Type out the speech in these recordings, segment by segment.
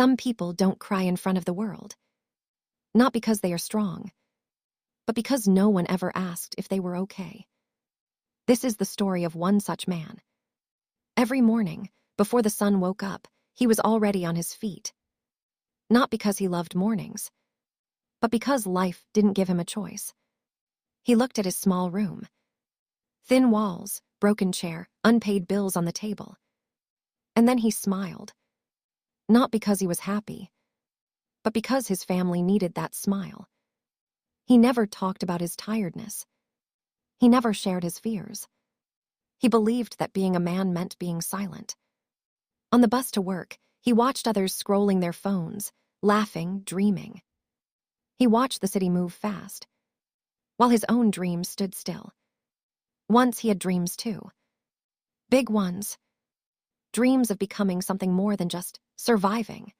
Some people don't cry in front of the world, not because they are strong, but because no one ever asked if they were okay. This is the story of one such man. Every morning, before the sun woke up, he was already on his feet. Not because he loved mornings, but because life didn't give him a choice. He looked at his small room. Thin walls, broken chair, unpaid bills on the table. And then he smiled. Not because he was happy, but because his family needed that smile. He never talked about his tiredness. He never shared his fears. He believed that being a man meant being silent. On the bus to work, he watched others scrolling their phones, laughing, dreaming. He watched the city move fast, while his own dreams stood still. Once he had dreams too. Big ones. Dreams of becoming something more than just surviving.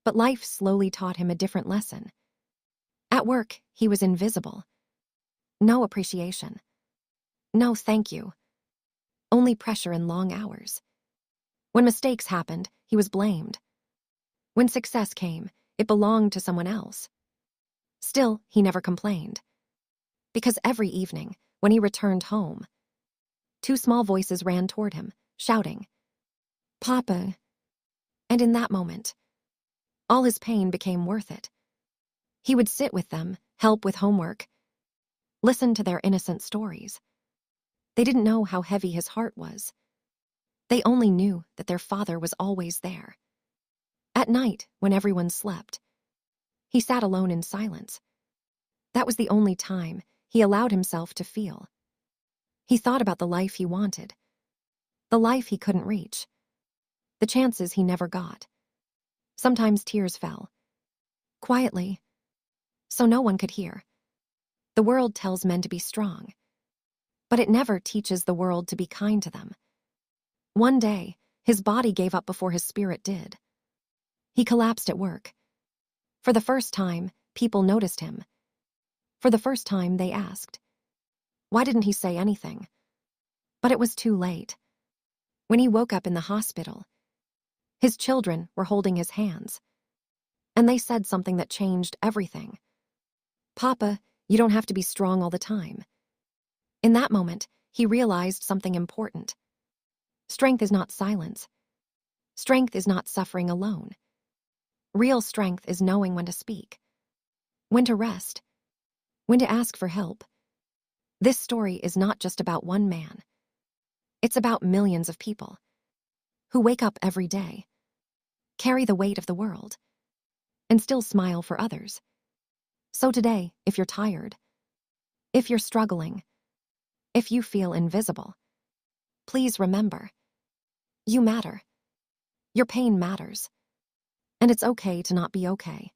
But life slowly taught him a different lesson. At work, he was invisible. No appreciation. No thank you. Only pressure and long hours. When mistakes happened, he was blamed. When success came, it belonged to someone else. Still, he never complained. Because every evening, when he returned home, two small voices ran toward him, shouting, "Papa." And in that moment, all his pain became worth it. He would sit with them, help with homework, listen to their innocent stories. They didn't know how heavy his heart was. They only knew that their father was always there. At night, when everyone slept, he sat alone in silence. That was the only time he allowed himself to feel. He thought about the life he wanted, the life he couldn't reach, the chances he never got. Sometimes tears fell, quietly, so no one could hear. The world tells men to be strong, but it never teaches the world to be kind to them. One day, his body gave up before his spirit did. He collapsed at work. For the first time, people noticed him. For the first time, they asked, why didn't he say anything? But it was too late. When he woke up in the hospital, his children were holding his hands, and they said something that changed everything. "Papa, you don't have to be strong all the time." In that moment, he realized something important. Strength is not silence. Strength is not suffering alone. Real strength is knowing when to speak, when to rest, when to ask for help. This story is not just about one man. It's about millions of people who wake up every day, carry the weight of the world, and still smile for others. So today, if you're tired, if you're struggling, if you feel invisible, please remember, you matter. Your pain matters, and it's okay to not be okay.